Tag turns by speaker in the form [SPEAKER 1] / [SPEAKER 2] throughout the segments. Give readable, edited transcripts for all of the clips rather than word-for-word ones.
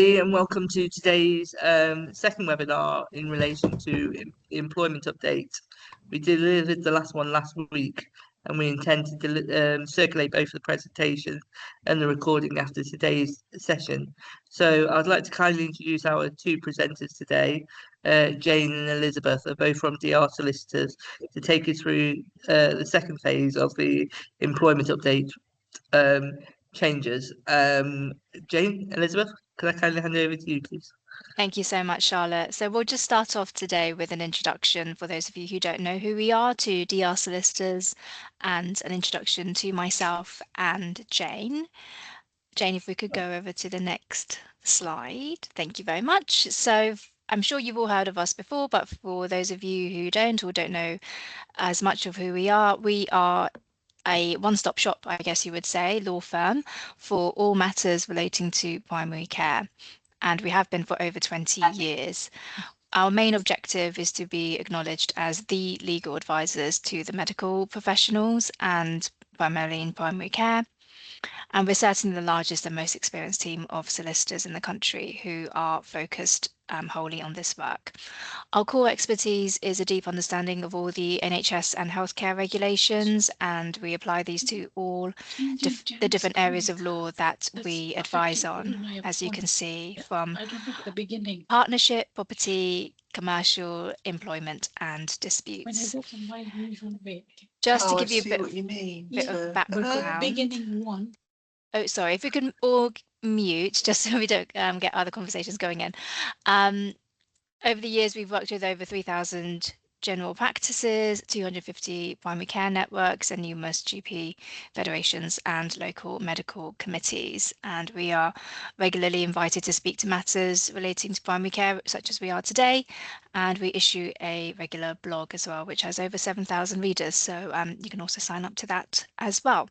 [SPEAKER 1] And welcome to today's second webinar in relation to employment update. We delivered the last one last week, and we intend to circulate both the presentation and the recording after today's session. So I'd like to kindly introduce our two presenters today, Jane and Elizabeth, are both from DR Solicitors, to take us through the second phase of the employment update changes. Jane, Elizabeth, can I kindly hand over to you, please?
[SPEAKER 2] Thank you so much, Charlotte. So we'll just start off today with an introduction for those of you who don't know who we are to DR Solicitors and an introduction to myself and Jane. Jane, if we could go over to the next slide. Thank you very much. So I'm sure you've all heard of us before, but for those of you who don't or don't know as much of who we are a one-stop shop, I guess you would say, law firm for all matters relating to primary care. And we have been for over 20 years. Our main objective is to be acknowledged as the legal advisors to the medical professionals and primarily in primary care. And we're certainly the largest and most experienced team of solicitors in the country who are focused wholly on this work. Our core expertise is a deep understanding of all the NHS and healthcare regulations, and we apply these to all the different areas of law that we advise on, as you can see, from partnership, property, commercial, employment, and disputes. Just to give you a bit of background. Oh, sorry, if we can all mute, just so we don't get other conversations going in. Over the years, we've worked with over 3,000 general practices, 250 primary care networks, and numerous GP federations and local medical committees. And we are regularly invited to speak to matters relating to primary care, such as we are today. And we issue a regular blog as well, which has over 7,000 readers. So you can also sign up to that as well.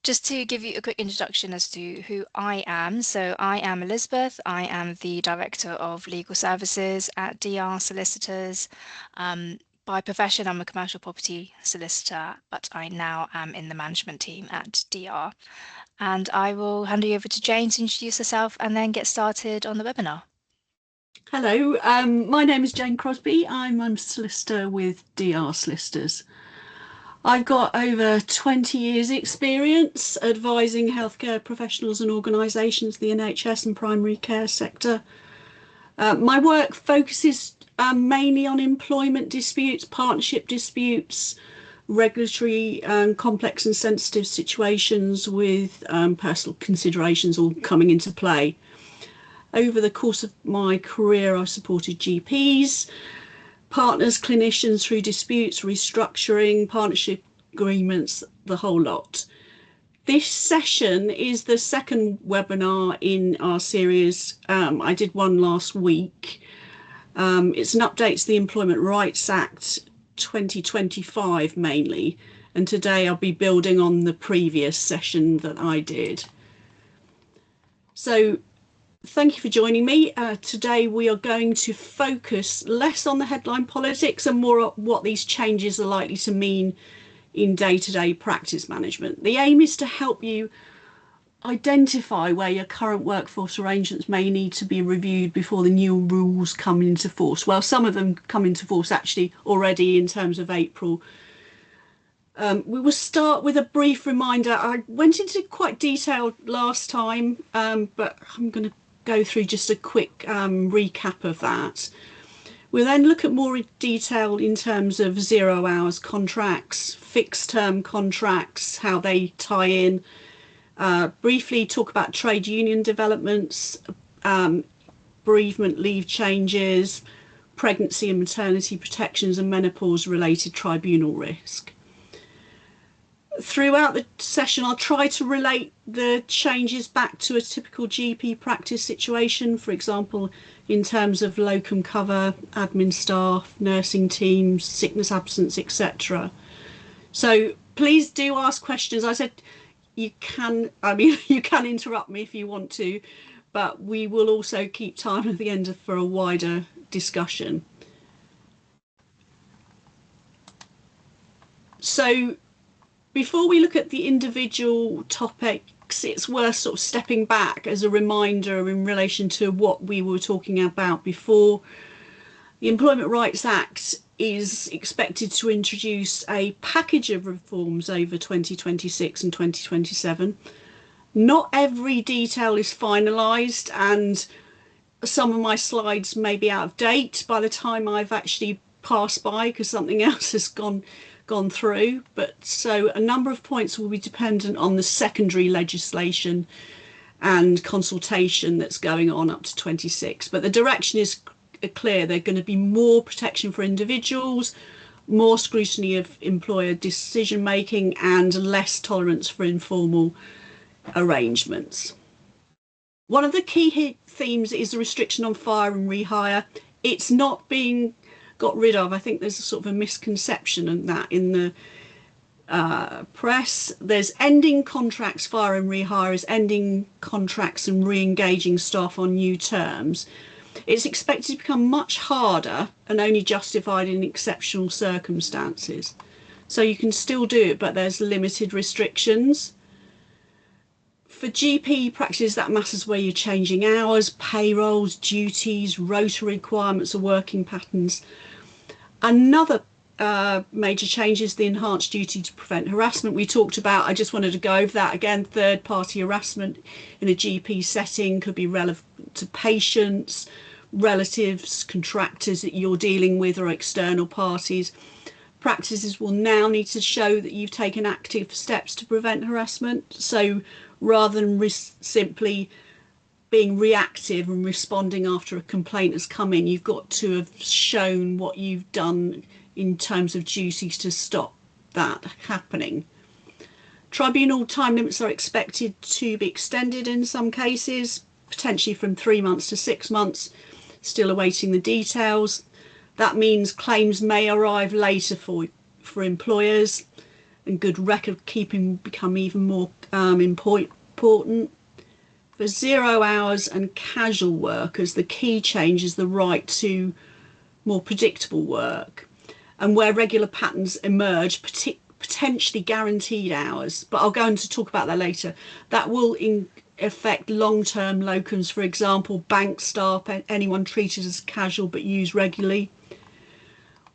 [SPEAKER 2] Just to give you a quick introduction as to who I am. So I am Elizabeth. I am the Director of Legal Services at DR Solicitors. By profession, I'm a commercial property solicitor, but I now am in the management team at DR. And I will hand you over to Jane to introduce herself and then get started on the webinar.
[SPEAKER 3] Hello, my name is Jane Crosby. I'm a solicitor with DR Solicitors. I've got over 20 years experience advising healthcare professionals and organisations, the NHS and primary care sector. My work focuses mainly on employment disputes, partnership disputes, regulatory complex and sensitive situations with personal considerations all coming into play. Over the course of my career, I've supported GPs, partners, clinicians through disputes, restructuring, partnership agreements, the whole lot. This session is the second webinar in our series. I did one last week. It's an update to the Employment Rights Act 2025 mainly, and today I'll be building on the previous session that I did. So thank you for joining me. Today we are going to focus less on the headline politics and more on what these changes are likely to mean in day-to-day practice management. The aim is to help you identify where your current workforce arrangements may need to be reviewed before the new rules come into force. Well, some of them come into force actually already in terms of April. We will start with a brief reminder. I went into quite detail last time, but I'm going to go through just a quick recap of that. We'll then look at more detail in terms of 0 hours contracts, fixed term contracts, how they tie in, briefly talk about trade union developments, bereavement leave changes, pregnancy and maternity protections, and menopause related tribunal risk. Throughout the session, I'll try to relate the changes back to a typical GP practice situation, for example, in terms of locum cover, admin staff, nursing teams, sickness absence, etc. So please do ask questions. I said you can interrupt me if you want to, but we will also keep time at the end for a wider discussion. So before we look at the individual topic perhaps it's worth sort of stepping back as a reminder in relation to what we were talking about before. The Employment Rights Act is expected to introduce a package of reforms over 2026 and 2027. Not every detail is finalised, and some of my slides may be out of date by the time I've actually passed by because something else has gone through. But so a number of points will be dependent on the secondary legislation and consultation that's going on up to 26. But the direction is clear. There's going to be more protection for individuals, more scrutiny of employer decision making, and less tolerance for informal arrangements. One of the key themes is the restriction on fire and rehire. It's not being got rid of. I think there's a sort of a misconception on that in the press. There's ending contracts, fire and rehire is ending contracts and re-engaging staff on new terms. It's expected to become much harder and only justified in exceptional circumstances. So you can still do it, but there's limited restrictions. For GP practices, that matters where you're changing hours, payrolls, duties, rota requirements or working patterns. Another major change is the enhanced duty to prevent harassment we talked about. I just wanted to go over that again. Third-party harassment in a GP setting could be relevant to patients, relatives, contractors that you're dealing with, or external parties. Practices will now need to show that you've taken active steps to prevent harassment. So rather than simply being reactive and responding after a complaint has come in, you've got to have shown what you've done in terms of duties to stop that happening. Tribunal time limits are expected to be extended in some cases, potentially from 3 months to 6 months, still awaiting the details. That means claims may arrive later for employers, and good record keeping become even more important. For 0 hours and casual workers, the key change is the right to more predictable work, and where regular patterns emerge, potentially guaranteed hours, but I'll go on to talk about that later. That will affect long-term locums, for example, bank staff, anyone treated as casual but used regularly.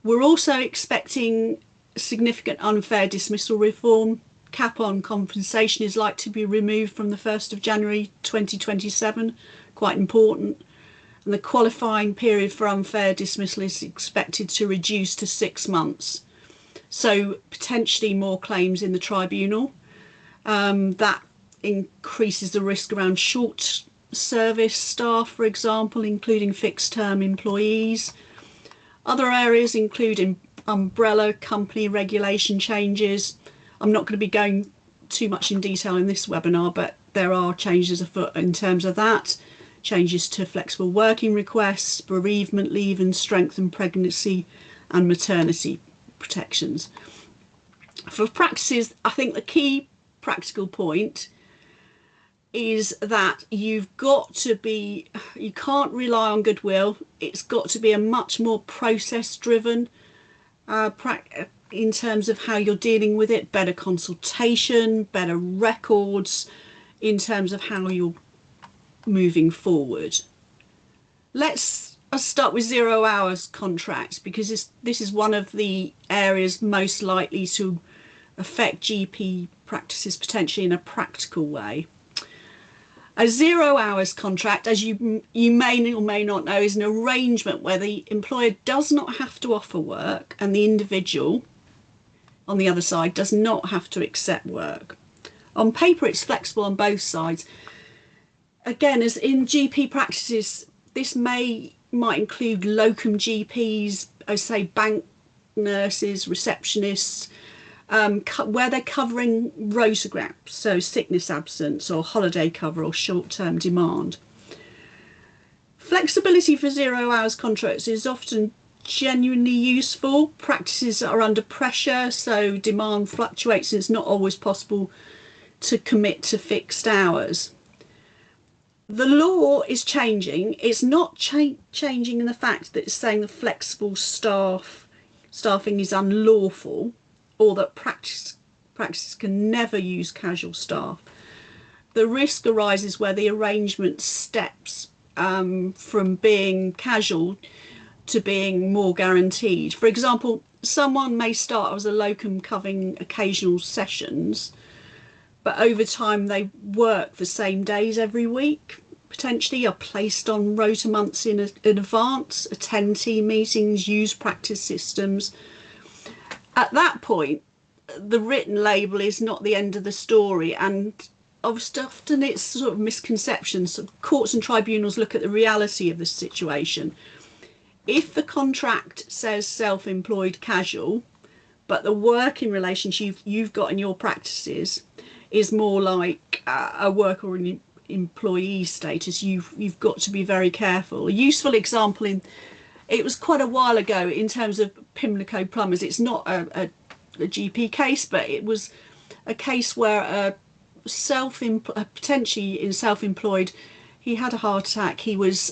[SPEAKER 3] We're also expecting significant unfair dismissal reform. Cap on compensation is likely to be removed from the 1st of January 2027, quite important. And the qualifying period for unfair dismissal is expected to reduce to 6 months. So potentially more claims in the tribunal. That increases the risk around short service staff, for example, including fixed term employees. Other areas include umbrella company regulation changes. I'm not going to be going too much in detail in this webinar, but there are changes afoot in terms of that. Changes to flexible working requests, bereavement leave, and strengthened pregnancy and maternity protections. For practices, I think the key practical point is that you can't rely on goodwill. It's got to be a much more process driven in terms of how you're dealing with it, better consultation, better records in terms of how you're moving forward. Let's start with 0 hours contracts, because this is one of the areas most likely to affect GP practices potentially in a practical way. A 0 hours contract, as you may or may not know, is an arrangement where the employer does not have to offer work and the individual on the other side does not have to accept work. On paper, it's flexible on both sides. Again, as in GP practices, this might include locum GPs, I say bank nurses, receptionists, where they're covering rota gaps, so sickness absence or holiday cover or short-term demand. Flexibility for 0 hours contracts is often genuinely useful. Practices are under pressure, so demand fluctuates and it's not always possible to commit to fixed hours. The law is changing. It's not changing in the fact that it's saying the flexible staffing is unlawful, or that practices can never use casual staff. the risk arises where the arrangement steps from being casual to being more guaranteed. For example, someone may start as a locum covering occasional sessions, but over time they work the same days every week, potentially are placed on rota months in advance, attend team meetings, use practice systems. At that point, the written label is not the end of the story, and often it's sort of misconceptions. Courts and tribunals look at the reality of the situation. If the contract says self-employed casual, but the working relationship you've got in your practices is more like a worker or an employee status, you've got to be very careful. A useful example, it was quite a while ago in terms of Pimlico plumbers. It's not a GP case, but it was a case where potentially self-employed, he had a heart attack. He was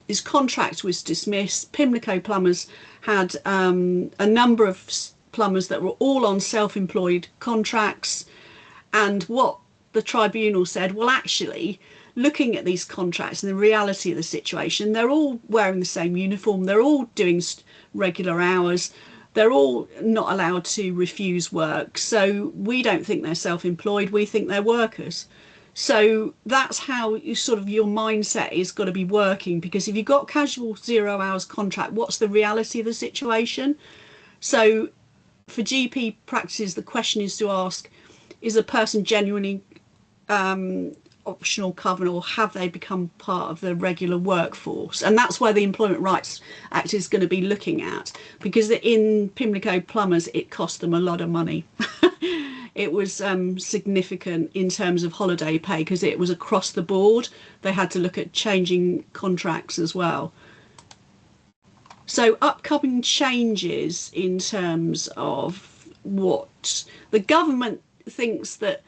[SPEAKER 3] his contract was dismissed. Pimlico plumbers had a number of plumbers that were all on self-employed contracts, and what the tribunal said, well, actually, looking at these contracts and the reality of the situation, they're all wearing the same uniform, they're all doing regular hours, they're all not allowed to refuse work, so we don't think they're self-employed, we think they're workers. So that's how your mindset is got to be working, because if you've got casual 0 hours contract, what's the reality of the situation? So for GP practices, the question is to ask, is a person genuinely optional cover, or have they become part of the regular workforce? And that's where the Employment Rights Act is going to be looking at, because in Pimlico plumbers it cost them a lot of money. It was significant in terms of holiday pay, because it was across the board. They had to look at changing contracts as well. So upcoming changes in terms of what the government thinks that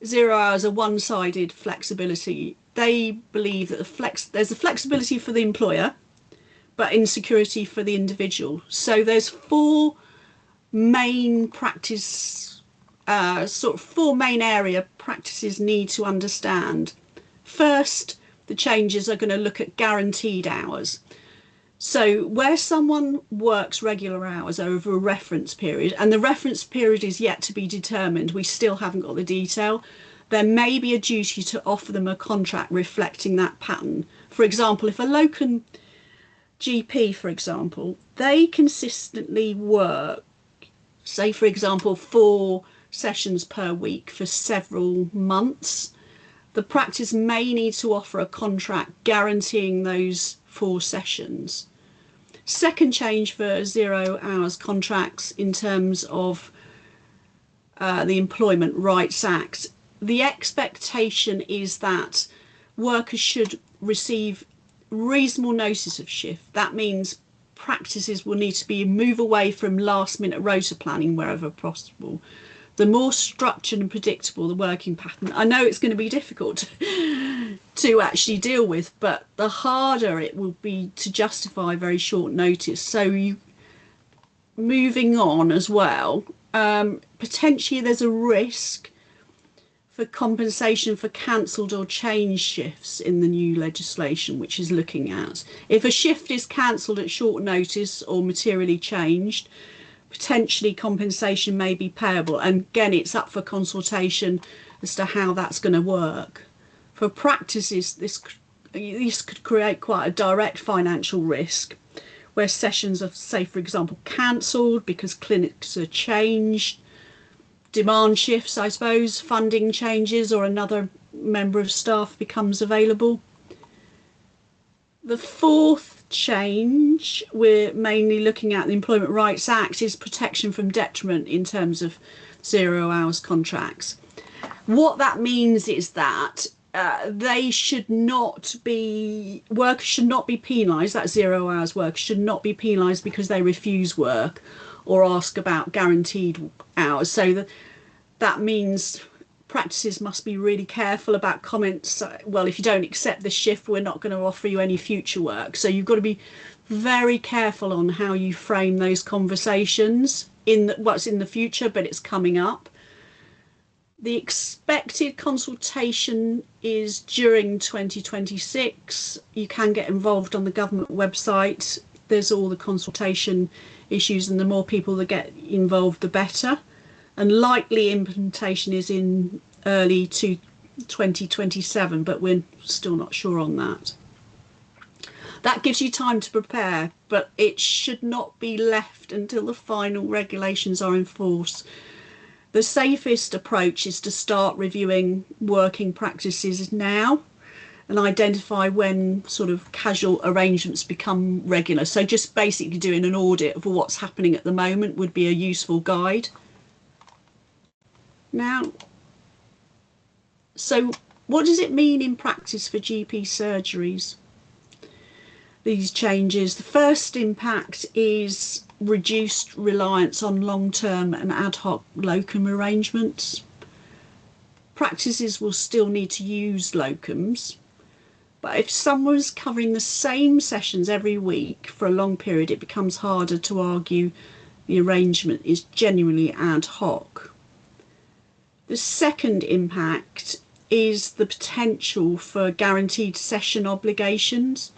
[SPEAKER 3] 0 hours are one-sided flexibility. They believe that there's a flexibility for the employer, but insecurity for the individual. So there's four main area practices need to understand. First, the changes are going to look at guaranteed hours. So where someone works regular hours over a reference period, and the reference period is yet to be determined, we still haven't got the detail, there may be a duty to offer them a contract reflecting that pattern. For example, if a locum GP, for example, they consistently work, say for example 4 sessions per week for several months, the practice may need to offer a contract guaranteeing those 4 sessions. Second change for 0 hours contracts in terms of the Employment Rights Act, the expectation is that workers should receive reasonable notice of shift. That means practices will need to move away from last minute rota planning wherever possible. The more structured and predictable the working pattern, I know it's going to be difficult to actually deal with, but the harder it will be to justify very short notice. So moving on as well, potentially there's a risk for compensation for cancelled or changed shifts in the new legislation, which is looking at if a shift is cancelled at short notice or materially changed, potentially compensation may be payable. And again, it's up for consultation as to how that's going to work. For practices, this could create quite a direct financial risk, where sessions are, say for example, cancelled because clinics are changed, demand shifts, I suppose, funding changes, or another member of staff becomes available. The fourth change we're mainly looking at the Employment Rights Act is protection from detriment in terms of 0 hours contracts. What that means is that workers should not be penalised, that 0 hours workers should not be penalised because they refuse work or ask about guaranteed hours. So that means practices must be really careful about comments, well, if you don't accept this shift, we're not going to offer you any future work. So you've got to be very careful on how you frame those conversations in what's in the future, but it's coming up. The expected consultation is during 2026. You can get involved on the government website. There's all the consultation issues, and the more people that get involved, the better. And likely implementation is in early 2027, but we're still not sure on that. That gives you time to prepare, but it should not be left until the final regulations are in force. The safest approach is to start reviewing working practices now and identify when sort of casual arrangements become regular. So just basically doing an audit of what's happening at the moment would be a useful guide. Now, so what does it mean in practice for GP surgeries? These changes. The first impact is reduced reliance on long-term and ad hoc locum arrangements. Practices will still need to use locums, but if someone's covering the same sessions every week for a long period, it becomes harder to argue the arrangement is genuinely ad hoc. The second impact is the potential for guaranteed session obligations.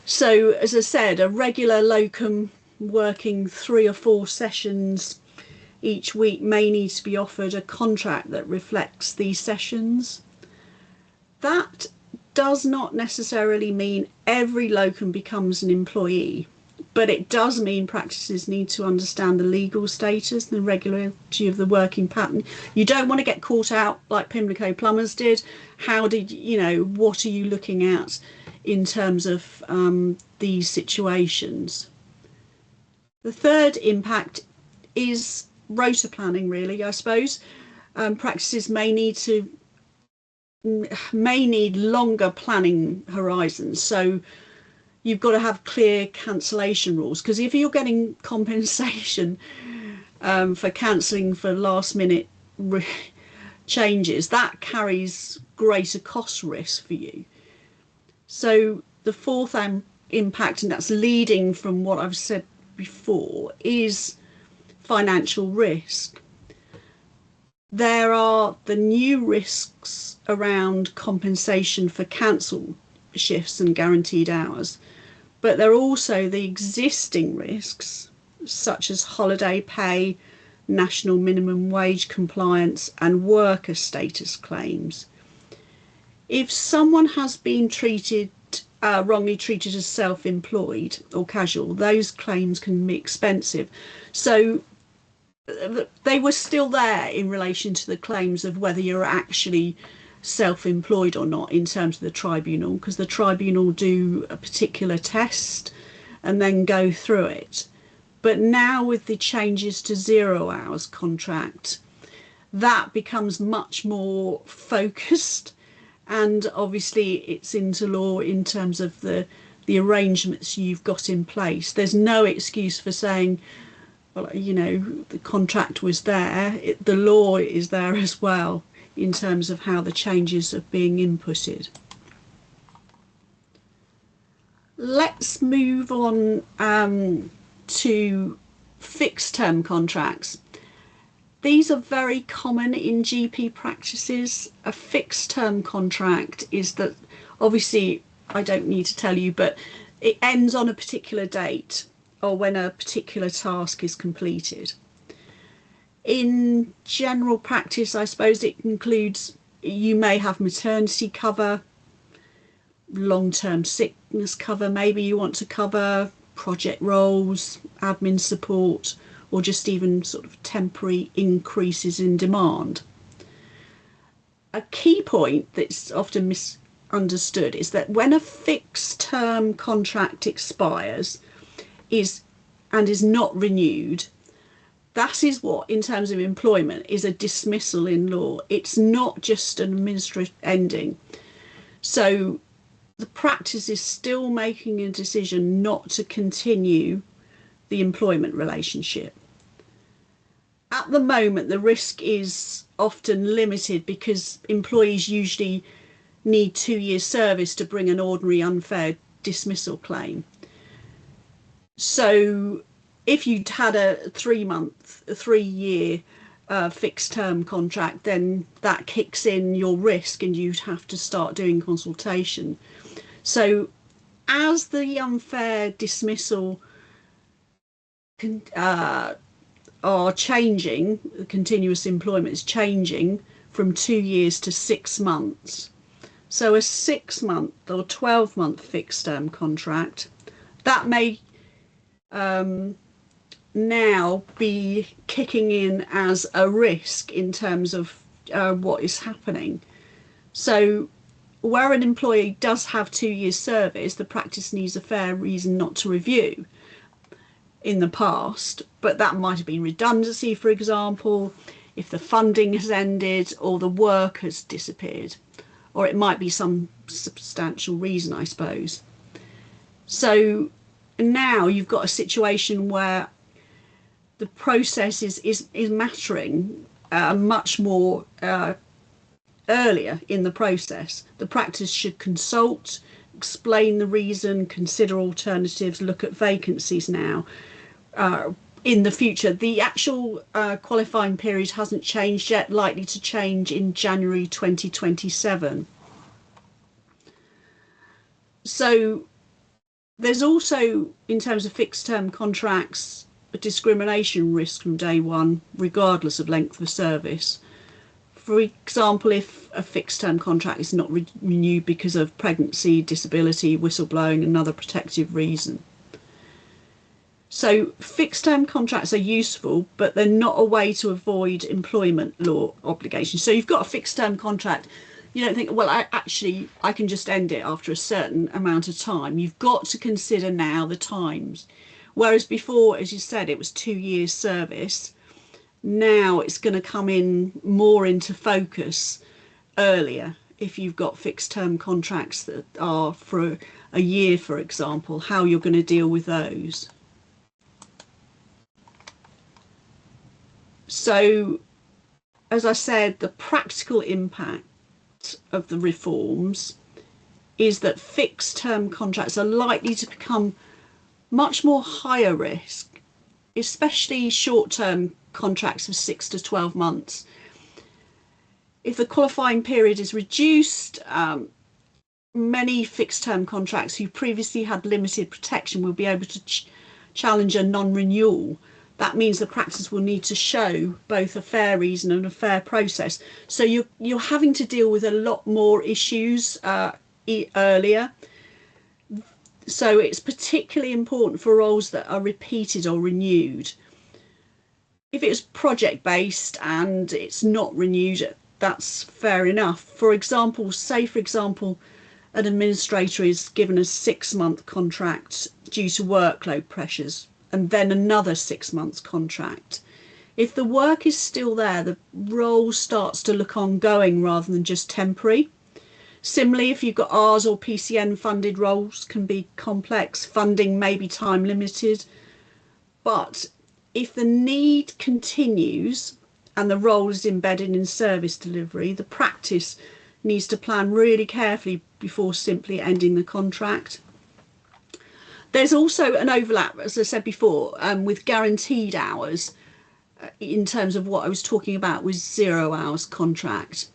[SPEAKER 3] So, as I said, a regular locum working 3 or 4 sessions each week may need to be offered a contract that reflects these sessions. That does not necessarily mean every locum becomes an employee, but it does mean practices need to understand the legal status and the regularity of the working pattern. You don't want to get caught out like Pimlico Plumbers did. How did what are you looking at in terms of these situations? The third impact is rota planning, really, I suppose. Practices may need longer planning horizons. So you've got to have clear cancellation rules, because if you're getting compensation for cancelling for last minute changes, that carries greater cost risk for you. So the fourth impact, and that's leading from what I've said before, is financial risk. There are the new risks around compensation for cancelled shifts and guaranteed hours, but there are also the existing risks such as holiday pay, national minimum wage compliance, and worker status claims. If someone has been wrongly treated as self-employed or casual, those claims can be expensive. So they were still there in relation to the claims of whether you're actually self-employed or not in terms of the tribunal, because the tribunal do a particular test and then go through it. But now with the changes to 0 hours contract, that becomes much more focused, and obviously it's into law in terms of the arrangements you've got in place. There's no excuse for saying, well, the contract was there. The law is there as well in terms of how the changes are being inputted. Let's move on to fixed term contracts. These are very common in GP practices. A fixed term contract is that, obviously, I don't need to tell you, but it ends on a particular date or when a particular task is completed. In general practice, I suppose it includes, you may have maternity cover, long-term sickness cover, maybe you want to cover project roles, admin support, or just even sort of temporary increases in demand. A key point that's often misunderstood is that when a fixed term contract expires and is not renewed, that is what, in terms of employment, is a dismissal in law. It's not just an administrative ending. So the practice is still making a decision not to continue the employment relationship. At the moment, the risk is often limited because employees usually need 2 years service to bring an ordinary unfair dismissal claim. So if you'd had a 3 year fixed term contract, then that kicks in your risk and you'd have to start doing consultation. So as the unfair dismissal are changing, continuous employment is changing from 2 years to 6 months. So a 6-month or 12-month fixed term contract, that may now be kicking in as a risk in terms of what is happening. So where an employee does have 2 years service, the practice needs a fair reason not to review in the past, but that might have been redundancy, for example, if the funding has ended or the work has disappeared, or it might be some substantial reason, I suppose. So now you've got a situation where the process is mattering much more earlier in the process. The practice should consult, explain the reason, consider alternatives, look at vacancies now. In the future, the actual qualifying period hasn't changed yet, likely to change in January 2027. So there's also, in terms of fixed term contracts, a discrimination risk from day one, regardless of length of service. For example, if a fixed term contract is not renewed because of pregnancy, disability, whistleblowing, another protective reason. So fixed term contracts are useful, but they're not a way to avoid employment law obligations. So you've got a fixed term contract. You don't think, well, I can just end it after a certain amount of time. You've got to consider now the times. Whereas before, as you said, it was 2 years service. Now it's going to come in more into focus earlier. If you've got fixed term contracts that are for a year, for example, how you're going to deal with those. So, as I said, the practical impact of the reforms is that fixed term contracts are likely to become much more higher risk, especially short term contracts of 6 to 12 months. If the qualifying period is reduced, many fixed term contracts who previously had limited protection will be able to challenge a non-renewal. That means the practice will need to show both a fair reason and a fair process. So you're having to deal with a lot more issues earlier. So it's particularly important for roles that are repeated or renewed. If it's project based and it's not renewed, that's fair enough. For example, an administrator is given a 6-month contract due to workload pressures, and then another 6 months contract. If the work is still there, the role starts to look ongoing rather than just temporary. Similarly, if you've got Rs or PCN funded roles, can be complex. Funding may be time limited. But if the need continues and the role is embedded in service delivery, the practice needs to plan really carefully before simply ending the contract. There's also an overlap, as I said before, with guaranteed hours in terms of what I was talking about with 0 hours contract.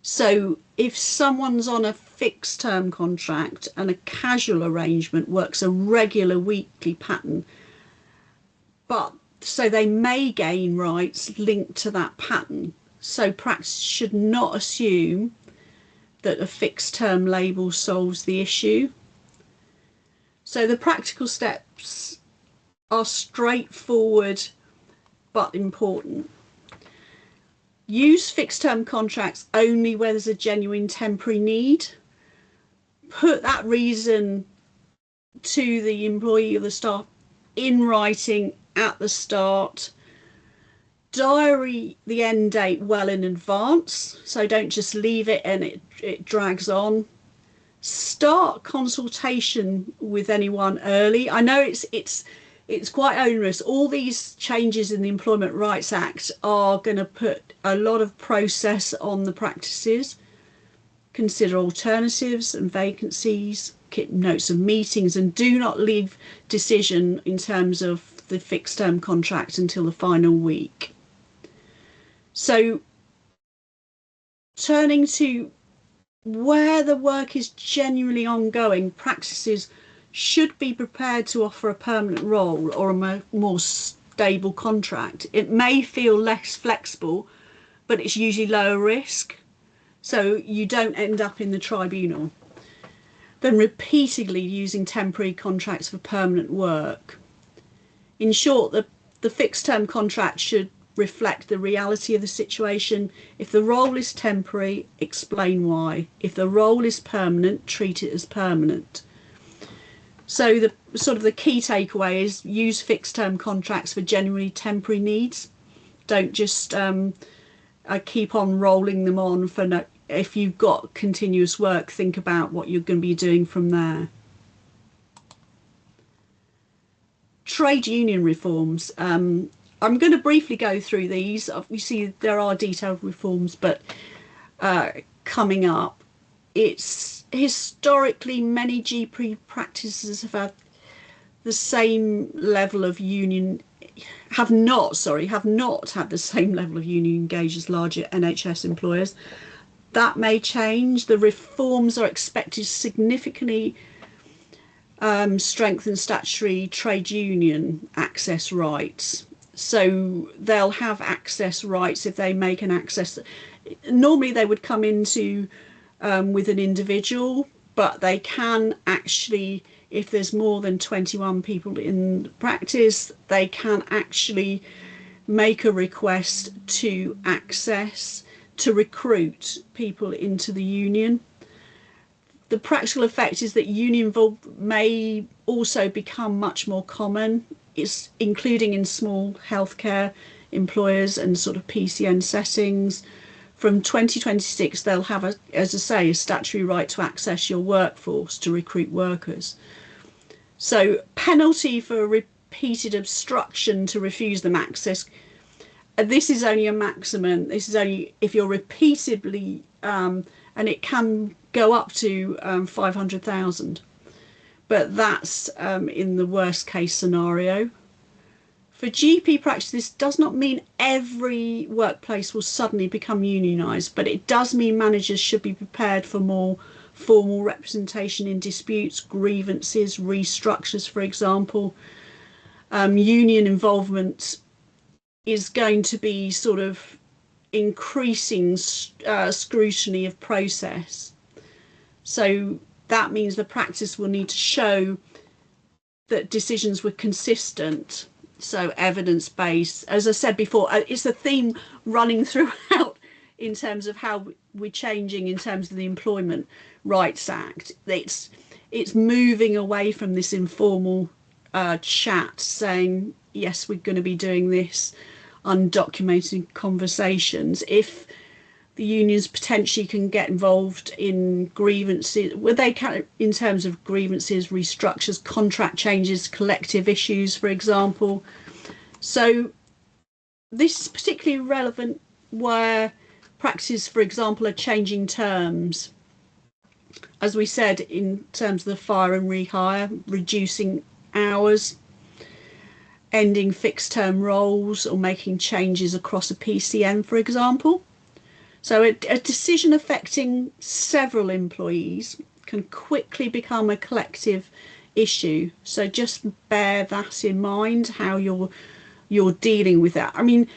[SPEAKER 3] So if someone's on a fixed term contract and a casual arrangement works a regular weekly pattern, so they may gain rights linked to that pattern. So practice should not assume that a fixed term label solves the issue. So the practical steps are straightforward but important. Use fixed term contracts only where there's a genuine temporary need. Put that reason to the employee or the staff in writing at the start. Diary the end date well in advance, so don't just leave it and it drags on. Start consultation with anyone early. I know it's quite onerous. All these changes in the Employment Rights Act are going to put a lot of process on the practices. Consider alternatives and vacancies, keep notes of meetings, and do not leave decision in terms of the fixed term contract until the final week. So turning to where the work is genuinely ongoing, practices should be prepared to offer a permanent role or a more stable contract. It may feel less flexible, but it's usually lower risk, so you don't end up in the tribunal, than repeatedly using temporary contracts for permanent work. In short, the fixed term contract should reflect the reality of the situation. If the role is temporary, explain why. If the role is permanent, treat it as permanent. So the key takeaway is use fixed term contracts for genuinely temporary needs. Don't just keep on rolling them on for no. If you've got continuous work, think about what you're going to be doing from there. Trade union reforms. I'm going to briefly go through these. Obviously, there are detailed reforms, but coming up, it's historically many GP practices have had the same level of union. Have not had the same level of union engaged as larger NHS employers. That may change. The reforms are expected to significantly strengthen statutory trade union access rights. So they'll have access rights if they make an access. Normally they would come into with an individual, but they can actually, if there's more than 21 people in practice, they can actually make a request to access, to recruit people into the union. The practical effect is that union involvement may also become much more common, it's including in small healthcare employers and sort of PCN settings. From 2026, they'll have, as I say, a statutory right to access your workforce to recruit workers. So penalty for repeated obstruction to refuse them access. This is only a maximum. This is only if you're repeatedly, and it can go up to 500,000. But that's in the worst case scenario. For GP practice, this does not mean every workplace will suddenly become unionised, but it does mean managers should be prepared for more formal representation in disputes, grievances, restructures, for example. Union involvement is going to be sort of increasing scrutiny of process. So that means the practice will need to show that decisions were consistent. So evidence-based, as I said before, it's a theme running throughout in terms of how we're changing in terms of the Employment Rights Act. It's moving away from this informal chat saying, yes, we're going to be doing this, undocumented conversations. If the unions potentially can get involved in grievances, where they can, in terms of grievances, restructures, contract changes, collective issues, for example. So this is particularly relevant where practices, for example, are changing terms. As we said, in terms of the fire and rehire, reducing hours, ending fixed term roles, or making changes across a PCN, for example. So a decision affecting several employees can quickly become a collective issue. So just bear that in mind, how you're dealing with that. I mean,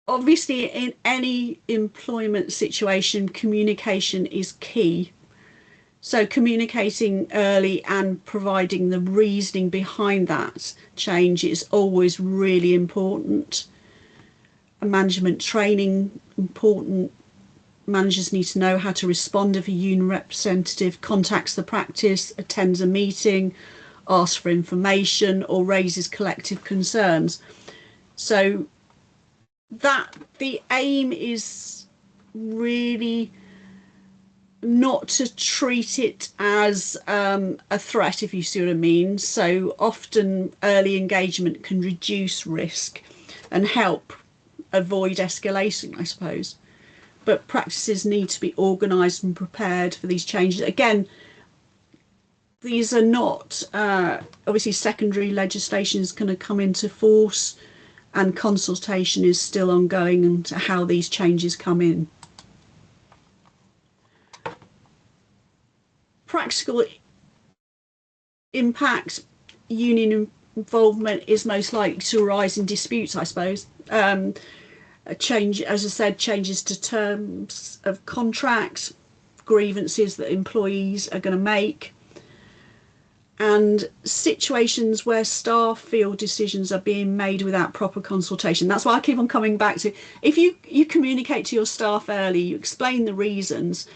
[SPEAKER 3] obviously in any employment situation, communication is key. So communicating early and providing the reasoning behind that change is always really important. Management training, important. Managers need to know how to respond if a union representative contacts the practice, attends a meeting, asks for information, or raises collective concerns. So that the aim is really not to treat it as a threat, if you see what I mean. So often early engagement can reduce risk and help avoid escalation, I suppose. But practices need to be organised and prepared for these changes. Again, these are not, obviously secondary legislation is going to come into force and consultation is still ongoing into how these changes come in. Practical impact, union involvement is most likely to arise in disputes, I suppose. A change, as I said, changes to terms of contracts, grievances that employees are going to make, and situations where staff feel decisions are being made without proper consultation. That's why I keep on coming back to, if you communicate to your staff early, you explain the reasons,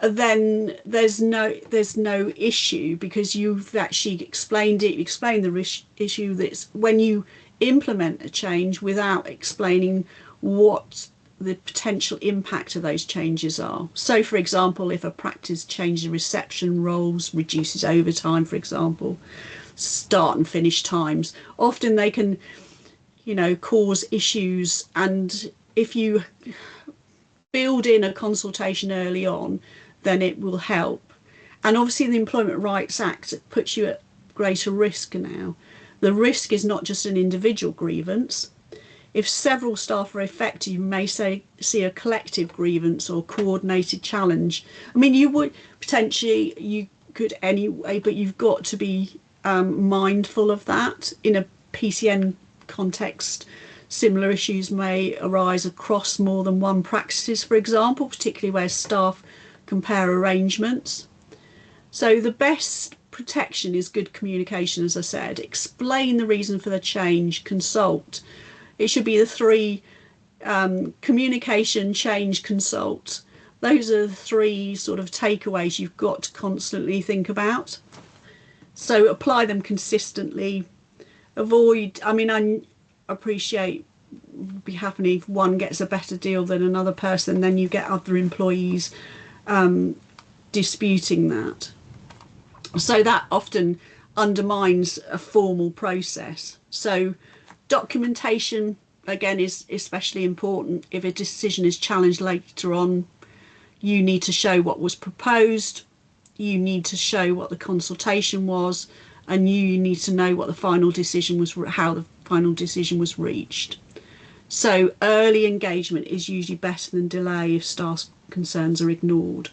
[SPEAKER 3] then there's no issue, because you've actually explained it. You explain the issue. That's when you implement a change without explaining what the potential impact of those changes are. So, for example, if a practice changes reception roles, reduces overtime, for example, start and finish times, often they can, cause issues. And if you build in a consultation early on, then it will help. And obviously the Employment Rights Act puts you at greater risk now. The risk is not just an individual grievance. If several staff are affected, you may see a collective grievance or coordinated challenge. I mean, you could anyway, but you've got to be mindful of that. In a PCN context, similar issues may arise across more than one practices, for example, particularly where staff compare arrangements. So the best protection is good communication, as I said. Explain the reason for the change, consult. It should be the three: communication, change, consult. Those are the three sort of takeaways you've got to constantly think about. So apply them consistently. Avoid, I appreciate, be happy if one gets a better deal than another person, then you get other employees disputing that. So that often undermines a formal process. So documentation, again, is especially important. If a decision is challenged later on, you need to show what was proposed, you need to show what the consultation was, and you need to know what the final decision was, how the final decision was reached. So early engagement is usually better than delay if staff concerns are ignored.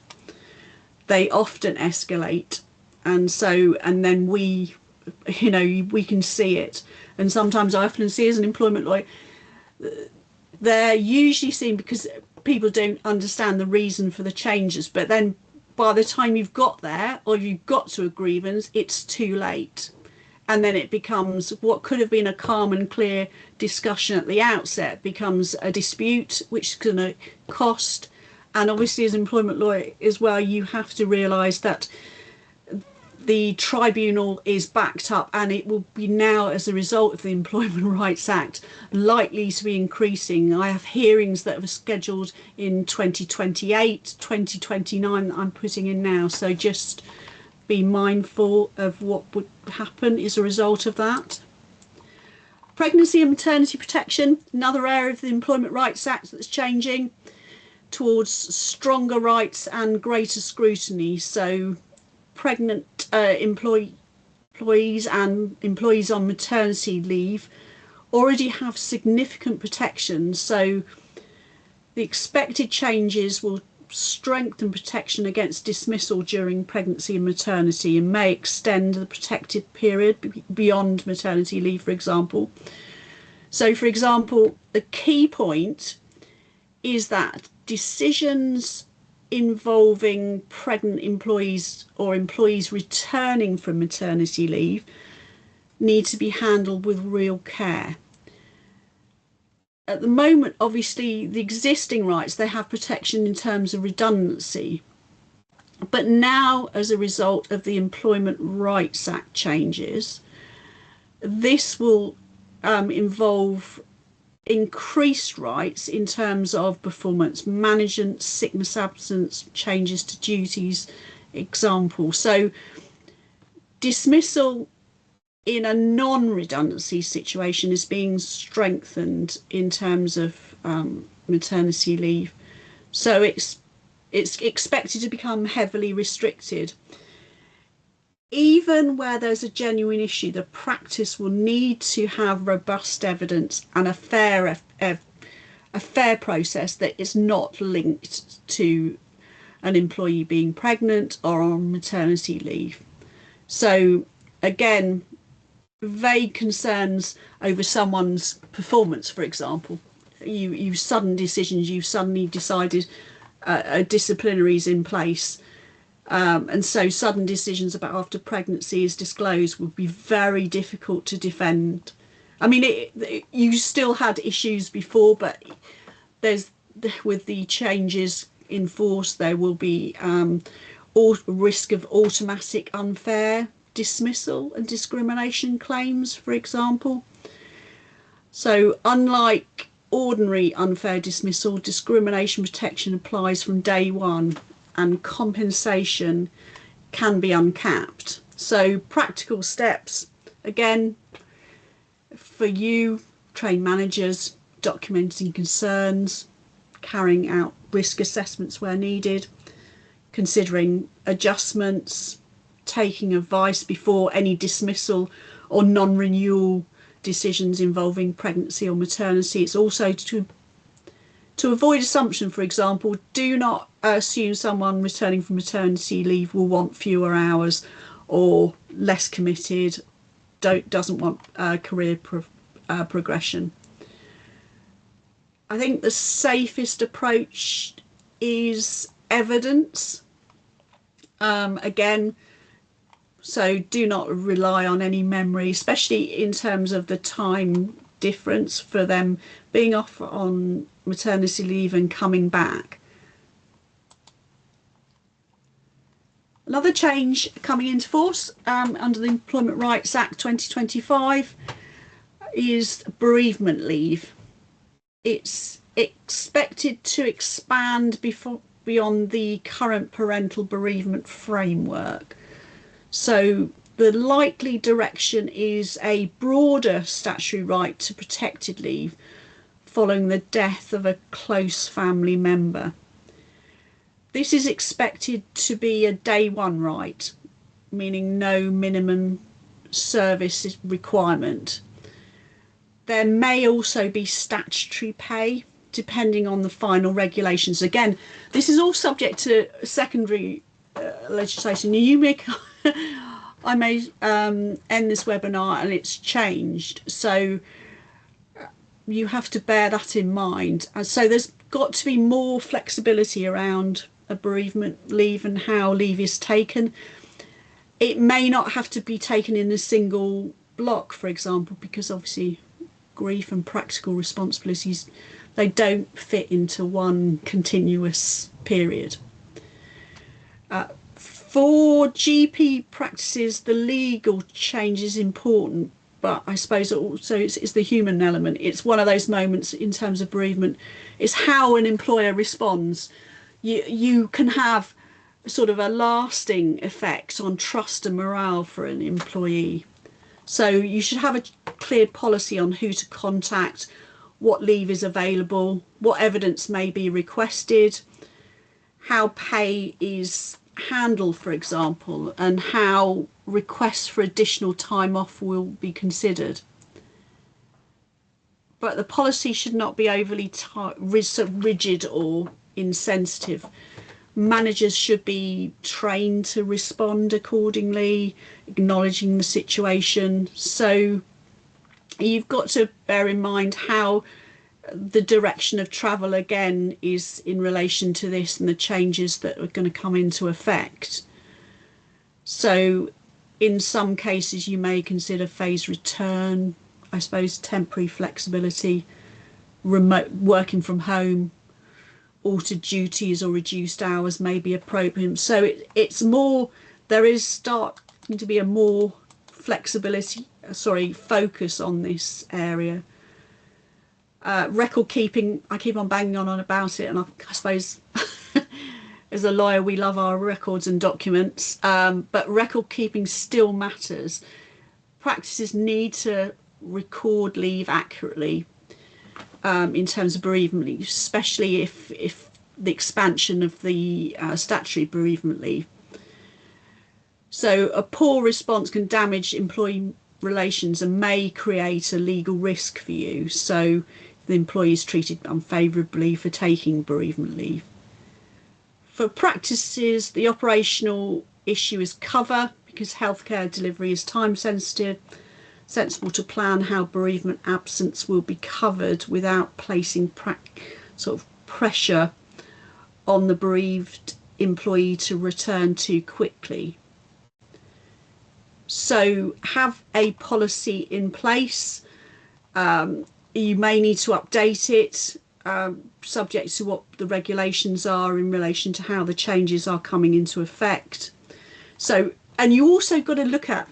[SPEAKER 3] They often escalate, and then we can see it. And sometimes I often see, as an employment lawyer, they're usually seen because people don't understand the reason for the changes, but then by the time you've got there, or you've got to a grievance, it's too late. And then it becomes, what could have been a calm and clear discussion at the outset becomes a dispute, which is going to cost. And obviously, as an employment lawyer as well, you have to realise that the tribunal is backed up, and it will be now, as a result of the Employment Rights Act, likely to be increasing. I have hearings that are scheduled in 2028, 2029 that I'm putting in now. So just be mindful of what would happen as a result of that. Pregnancy and maternity protection, another area of the Employment Rights Act that's changing towards stronger rights and greater scrutiny. So pregnant employees and employees on maternity leave already have significant protections. So the expected changes will strengthen protection against dismissal during pregnancy and maternity, and may extend the protected period beyond maternity leave, for example. So, for example, the key point is that decisions involving pregnant employees or employees returning from maternity leave need to be handled with real care. At the moment, obviously, the existing rights, they have protection in terms of redundancy. But now, as a result of the Employment Rights Act changes, this will involve increased rights in terms of performance management, sickness absence, changes to duties, example. So dismissal in a non-redundancy situation is being strengthened in terms of maternity leave. So it's expected to become heavily restricted. even where there's a genuine issue, the practice will need to have robust evidence and a fair process that is not linked to an employee being pregnant or on maternity leave. So again, vague concerns over someone's performance, for example, you sudden decisions, you've suddenly decided a disciplinary is in place, and so sudden decisions about after pregnancy is disclosed would be very difficult to defend. I mean, you still had issues before, but there's, with the changes in force, there will be risk of automatic unfair dismissal and discrimination claims, for example. So unlike ordinary unfair dismissal, discrimination protection applies from day one and compensation can be uncapped. So practical steps, again, for you, train managers, documenting concerns, carrying out risk assessments where needed, considering adjustments, taking advice before any dismissal or non-renewal decisions involving pregnancy or maternity. It's also to avoid assumption, for example, do not assume someone returning from maternity leave will want fewer hours or less committed, doesn't want career progression. I think the safest approach is evidence. Again, so do not rely on any memory, especially in terms of the time difference for them being off on maternity leave and coming back. Another change coming into force under the Employment Rights Act 2025 is bereavement leave. It's expected to expand beyond the current parental bereavement framework. So the likely direction is a broader statutory right to protected leave following the death of a close family member. This is expected to be a day one right, meaning no minimum service requirement. There may also be statutory pay depending on the final regulations. Again, this is all subject to secondary legislation. I may end this webinar and it's changed, so you have to bear that in mind. And so there's got to be more flexibility around a bereavement leave and how leave is taken. It may not have to be taken in a single block, for example, because obviously grief and practical responsibilities, they don't fit into one continuous period. For GP practices, the legal change is important, but I suppose also it's the human element. It's one of those moments in terms of bereavement, it's how an employer responds. You can have sort of a lasting effect on trust and morale for an employee. So you should have a clear policy on who to contact, what leave is available, what evidence may be requested, how pay is handled, for example, and how requests for additional time off will be considered. But the policy should not be overly rigid or insensitive. Managers should be trained to respond accordingly, acknowledging the situation. So you've got to bear in mind how the direction of travel again is in relation to this and the changes that are going to come into effect. So in some cases you may consider phased return, I suppose temporary flexibility, remote working from home, altered duties or reduced hours may be appropriate. So it's more, there is starting to be a more focus on this area. Record keeping, I keep on banging on about it, and I suppose as a lawyer we love our records and documents, but record keeping still matters. Practices need to record leave accurately in terms of bereavement leave, especially if the expansion of the statutory bereavement leave. So a poor response can damage employee relations and may create a legal risk for you. So the employee is treated unfavourably for taking bereavement leave. For practices, the operational issue is cover, because healthcare delivery is time sensitive. Sensible to plan how bereavement absence will be covered without placing sort of pressure on the bereaved employee to return too quickly. So have a policy in place. You may need to update it, subject to what the regulations are in relation to how the changes are coming into effect. So, and you also got to look at,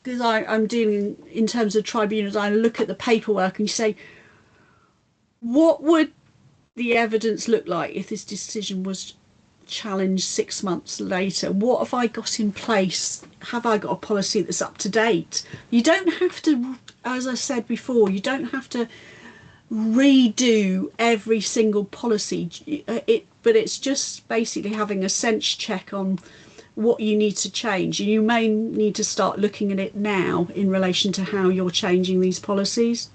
[SPEAKER 3] because I'm dealing in terms of tribunals, I look at the paperwork and you say, what would the evidence look like if this decision was challenged 6 months later? What have I got in place? Have I got a policy that's up to date? You don't have to, as I said before, you don't have to redo every single policy, but it's just basically having a sense check on what you need to change. You may need to start looking at it now in relation to how you're changing these policies.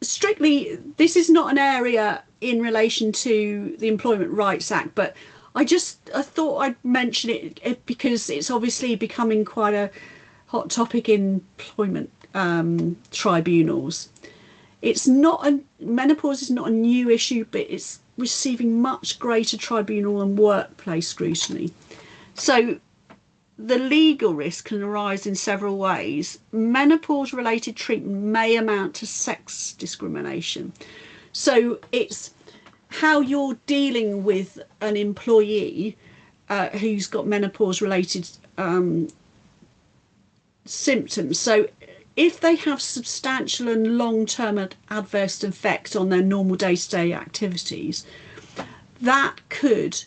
[SPEAKER 3] Strictly, this is not an area in relation to the Employment Rights Act, but I thought I'd mention it because it's obviously becoming quite a hot topic in employment tribunals. Menopause is not a new issue, but it's receiving much greater tribunal and workplace scrutiny. So the legal risk can arise in several ways. Menopause-related treatment may amount to sex discrimination. So it's how you're dealing with an employee who's got menopause-related symptoms. So if they have substantial and long-term adverse effect on their normal day-to-day activities, that could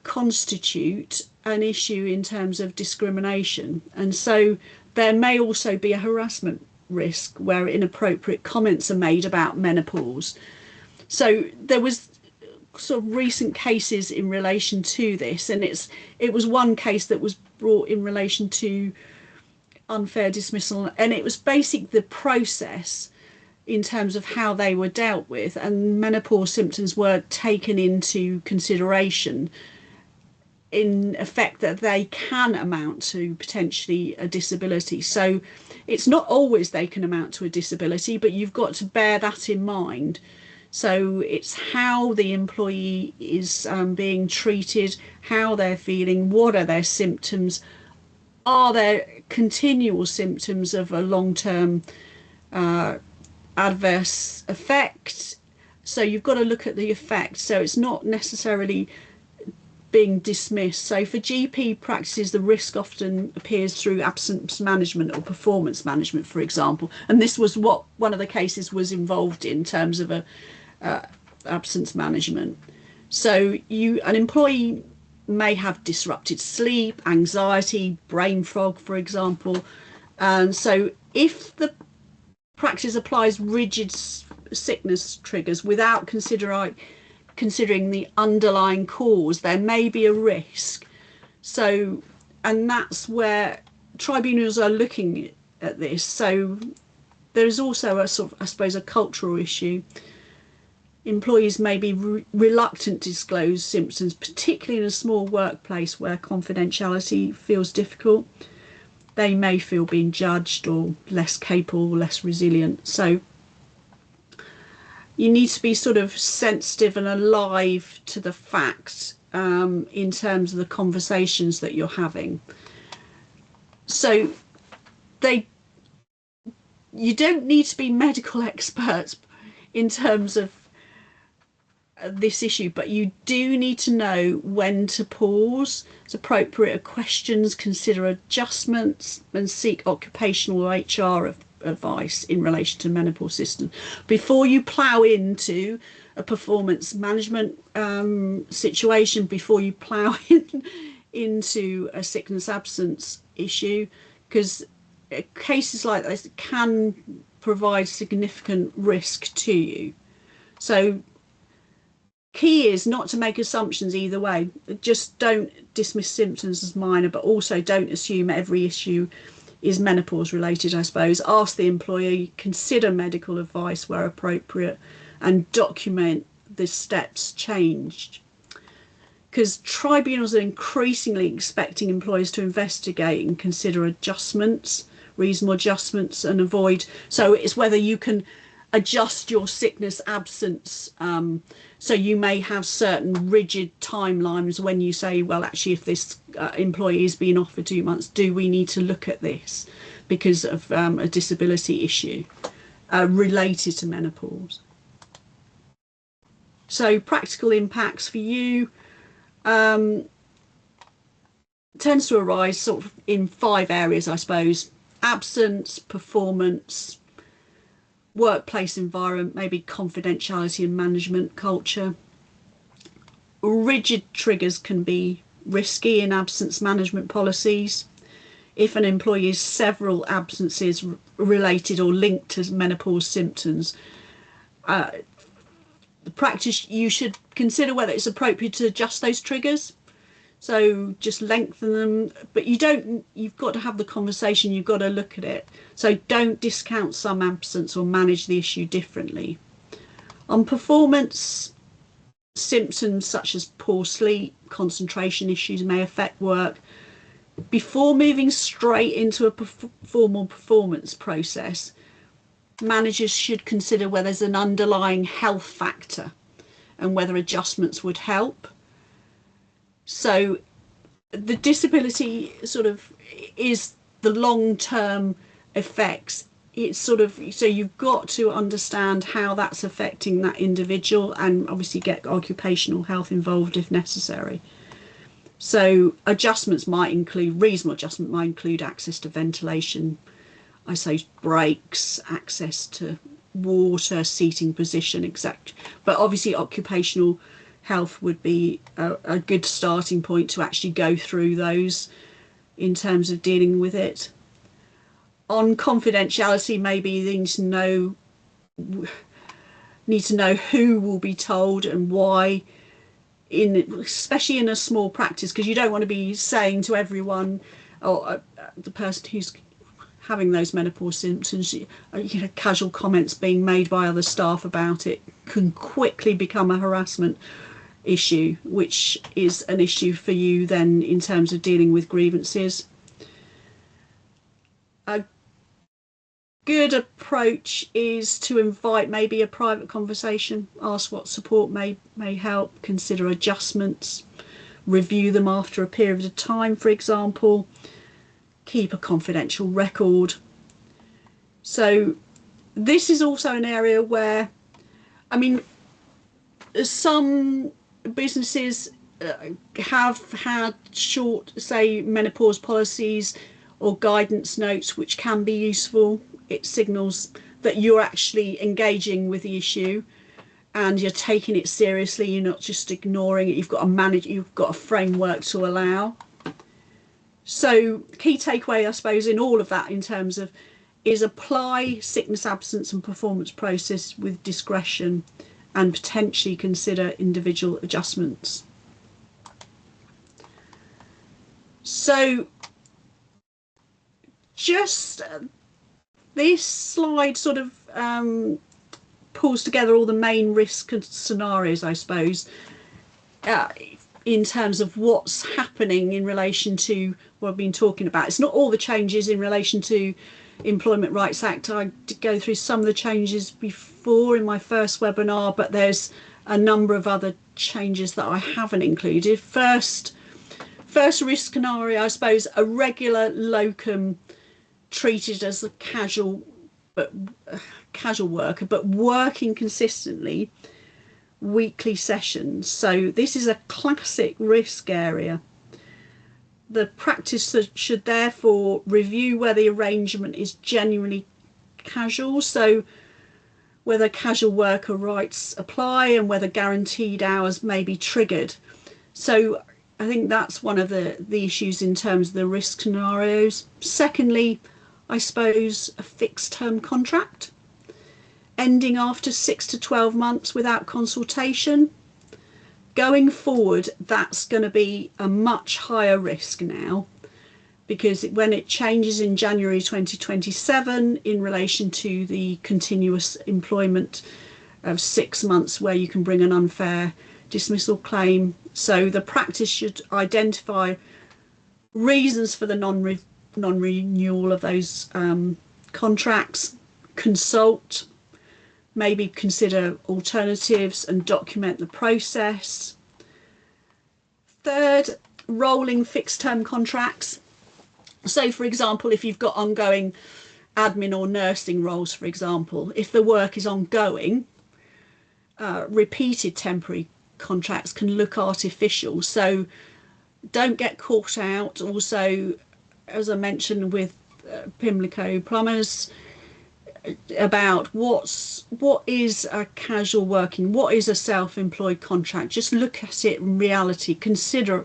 [SPEAKER 3] constitute an issue in terms of discrimination. And so there may also be a harassment risk where inappropriate comments are made about menopause. So there was sort of recent cases in relation to this, and it was one case that was brought in relation to unfair dismissal, and it was basically the process in terms of how they were dealt with, and menopause symptoms were taken into consideration in effect that they can amount to potentially a disability. So it's not always they can amount to a disability, but you've got to bear that in mind. So it's how the employee is being treated, how they're feeling, what are their symptoms, are there continual symptoms of a long-term adverse effect? So you've got to look at the effect. So it's not necessarily being dismissed. So for GP practices, the risk often appears through absence management or performance management, for example. And this was what one of the cases was involved in terms of absence management. So an employee may have disrupted sleep, anxiety, brain fog, for example. And so if the practice applies rigid sickness triggers without considering the underlying cause, there may be a risk. So, and that's where tribunals are looking at this. So there's also a sort of, I suppose, a cultural issue. Employees may be reluctant to disclose symptoms, particularly in a small workplace where confidentiality feels difficult. They may feel being judged or less capable, less resilient. So you need to be sort of sensitive and alive to the facts in terms of the conversations that you're having. So you don't need to be medical experts in terms of this issue, but you do need to know when to pause. It's appropriate questions, consider adjustments, and seek occupational or HR advice in relation to menopause system before you plough into a performance management situation, before you plough into a sickness absence issue, because cases like this can provide significant risk to you. So key is not to make assumptions either way. Just don't dismiss symptoms as minor, but also don't assume every issue is menopause related, I suppose. Ask the employee, consider medical advice where appropriate, and document the steps changed. Because tribunals are increasingly expecting employers to investigate and consider adjustments, reasonable adjustments, and avoid. So it's whether you can adjust your sickness absence. So you may have certain rigid timelines when you say, well, actually, if this employee is being off for 2 months, do we need to look at this because of a disability issue related to menopause? So practical impacts for you tends to arise sort of in 5 areas, I suppose: absence, performance, workplace environment, maybe confidentiality and management culture. Rigid triggers can be risky in absence management policies. If an employee's several absences related or linked to menopause symptoms, the practice, you should consider whether it's appropriate to adjust those triggers. So just lengthen them, but you've got to have the conversation, you've got to look at it. So don't discount some absence or manage the issue differently. On performance, symptoms such as poor sleep, concentration issues may affect work. Before moving straight into a formal performance process, managers should consider whether there's an underlying health factor and whether adjustments would help. So the disability sort of is the long-term effects. It's sort of, so you've got to understand how that's affecting that individual, and obviously get occupational health involved if necessary. So adjustments might include, reasonable adjustment might include access to ventilation, I say breaks, access to water, seating position, etc. But obviously occupational health would be a good starting point to actually go through those in terms of dealing with it. On confidentiality, maybe you need to know who will be told and why, especially in a small practice, because you don't want to be saying to everyone, or the person who's having those menopause symptoms, casual comments being made by other staff about it can quickly become a harassment issue, which is an issue for you then in terms of dealing with grievances. A good approach is to invite maybe a private conversation, ask what support may help, consider adjustments, review them after a period of time, for example, keep a confidential record. So this is also an area where, I mean, some businesses have had short, say, menopause policies or guidance notes, which can be useful. It signals that you're actually engaging with the issue and you're taking it seriously. You're not just ignoring it. You've got to manage, you've got a framework to allow. So key takeaway, I suppose, in all of that in terms of is apply sickness, absence and performance process with discretion and potentially consider individual adjustments. So just this slide sort of pulls together all the main risk scenarios, I suppose, in terms of what's happening in relation to what I've been talking about. It's not all the changes in relation to Employment Rights Act. I did go through some of the changes before in my first webinar, but there's a number of other changes that I haven't included. First risk scenario, I suppose, a regular locum treated as a casual worker, but working consistently weekly sessions. So this is a classic risk area. The practice should therefore review whether the arrangement is genuinely casual, so whether casual worker rights apply and whether guaranteed hours may be triggered. So I think that's one of the issues in terms of the risk scenarios. Secondly, I suppose a fixed term contract ending after 6 to 12 months without consultation. Going forward, that's going to be a much higher risk now, because when it changes in January 2027 in relation to the continuous employment of 6 months where you can bring an unfair dismissal claim. So the practice should identify reasons for the non-renewal of those contracts, consult, maybe consider alternatives and document the process. Third, rolling fixed term contracts. So for example, if you've got ongoing admin or nursing roles, for example, if the work is ongoing, repeated temporary contracts can look artificial. So don't get caught out. Also, as I mentioned with Pimlico Plumbers, about what is a casual working, what is a self-employed contract. Just look at it in reality, consider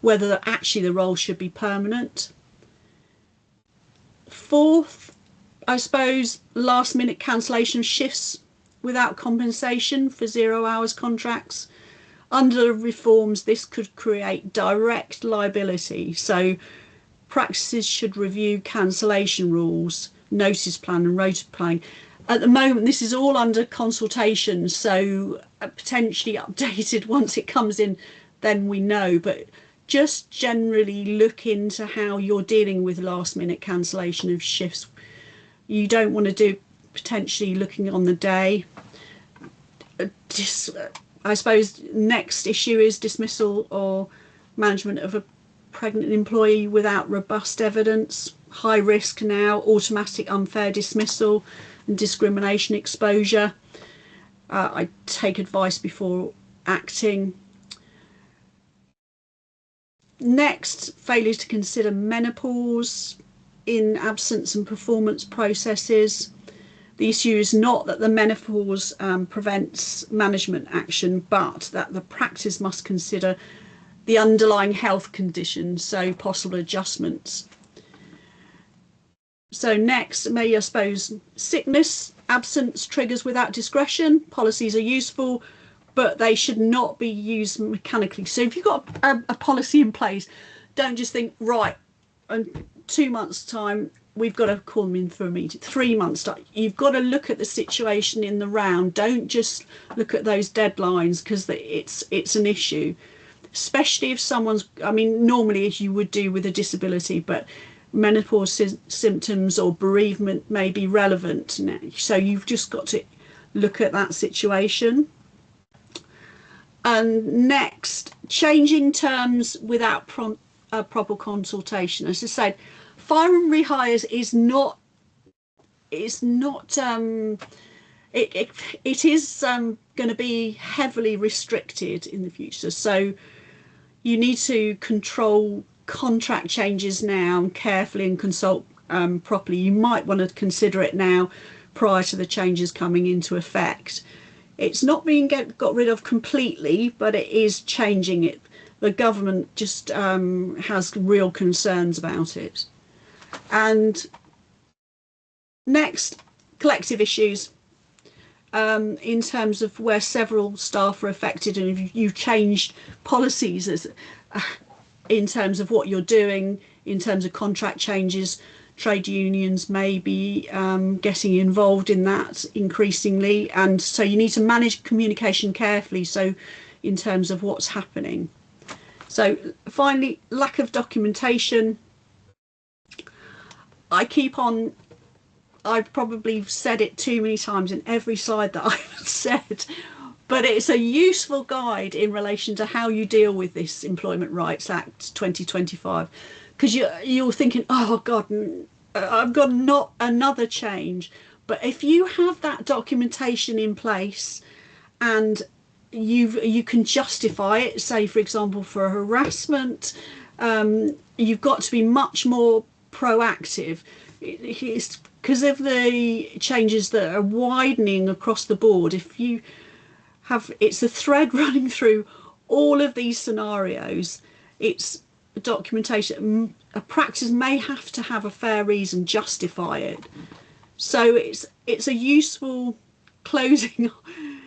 [SPEAKER 3] whether actually the role should be permanent. Fourth, I suppose, last minute cancellation of shifts without compensation for 0 hours contracts. Under reforms, this could create direct liability, so practices should review cancellation rules, notice plan and rota planning. At the moment, this is all under consultation, so potentially updated once it comes in, then we know. But just generally look into how you're dealing with last minute cancellation of shifts. You don't want to do potentially looking on the day. I suppose next issue is dismissal or management of a pregnant employee without robust evidence. High risk now, automatic unfair dismissal and discrimination exposure. I take advice before acting. Next, failure to consider menopause in absence and performance processes. The issue is not that the menopause prevents management action, but that the practice must consider the underlying health conditions, so possible adjustments. So next, I suppose, sickness, absence triggers without discretion. Policies are useful, but they should not be used mechanically. So if you've got a policy in place, don't just think, right, in 2 months' time, we've got to call them in for a meeting. 3 months' time, you've got to look at the situation in the round. Don't just look at those deadlines, because it's an issue, especially if someone's, I mean, normally as you would do with a disability, but menopause symptoms or bereavement may be relevant now. So you've just got to look at that situation. And next, changing terms without proper consultation. As I said, fire and rehires is not. It is going to be heavily restricted in the future. So you need to control contract changes now carefully and consult properly. You might want to consider it now prior to the changes coming into effect. It's not being got rid of completely, but it is changing it. The government just has real concerns about it. And next, collective issues. In terms of where several staff are affected, and if you've changed policies as in terms of what you're doing, in terms of contract changes, trade unions may be getting involved in that increasingly, and so you need to manage communication carefully, so in terms of what's happening. So finally, lack of documentation. I've probably said it too many times in every slide that I've said, but it's a useful guide in relation to how you deal with this Employment Rights Act 2025, because you're thinking, oh God, I've got not another change. But if you have that documentation in place and you can justify it, say for example for harassment, you've got to be much more proactive. It's because of the changes that are widening across the board. If you have, it's a thread running through all of these scenarios. It's documentation. A practice may have to have a fair reason, justify it. So it's a useful closing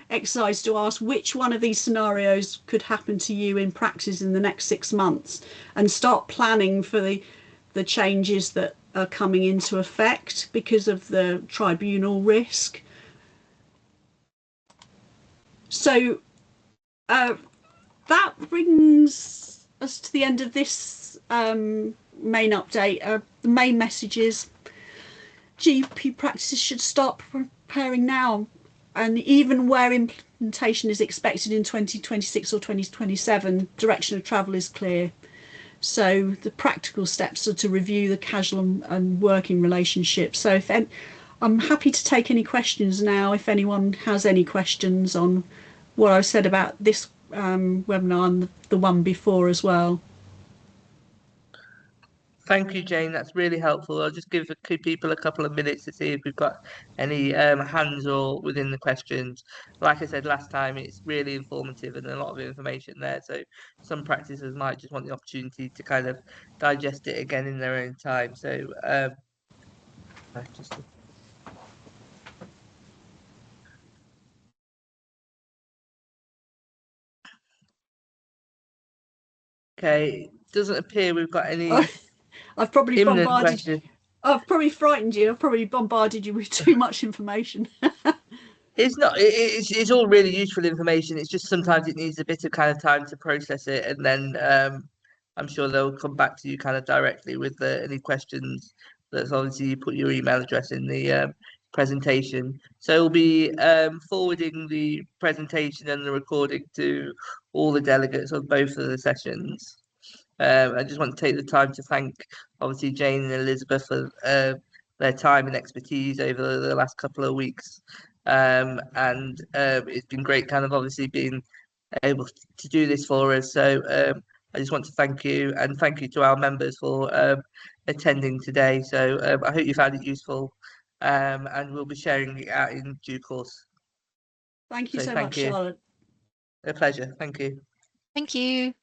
[SPEAKER 3] exercise to ask which one of these scenarios could happen to you in practice in the next 6 months, and start planning for the changes that are coming into effect because of the tribunal risk. So that brings us to the end of this main update. The main message is GP practices should start preparing now, and even where implementation is expected in 2026 or 2027, direction of travel is clear. So the practical steps are to review the casual and working relationships. So I'm happy to take any questions now if anyone has any questions on what I said about this webinar and the one before as well.
[SPEAKER 1] Thank you, Jane. That's really helpful. I'll just give people a couple of minutes to see if we've got any hands or within the questions. Like I said last time, it's really informative and a lot of information there. So some practices might just want the opportunity to kind of digest it again in their own time. So just okay. Doesn't appear we've got any
[SPEAKER 3] I've probably
[SPEAKER 1] imminent
[SPEAKER 3] bombarded.
[SPEAKER 1] questions.
[SPEAKER 3] I've probably frightened you. I've probably bombarded you with too much information.
[SPEAKER 1] It's not. It's all really useful information. It's just sometimes it needs a bit of kind of time to process it, and then I'm sure they'll come back to you kind of directly with any questions. That's obviously you put your email address in the presentation. So we'll be forwarding the presentation and the recording to all the delegates of both of the sessions. I just want to take the time to thank obviously Jane and Elizabeth for their time and expertise over the last couple of weeks. And it's been great kind of obviously being able to do this for us. So I just want to thank you, and thank you to our members for attending today. So I hope you found it useful, and we'll be sharing it out in due course.
[SPEAKER 3] Thank you so much, Charlotte.
[SPEAKER 1] A pleasure. Thank you.
[SPEAKER 2] Thank you.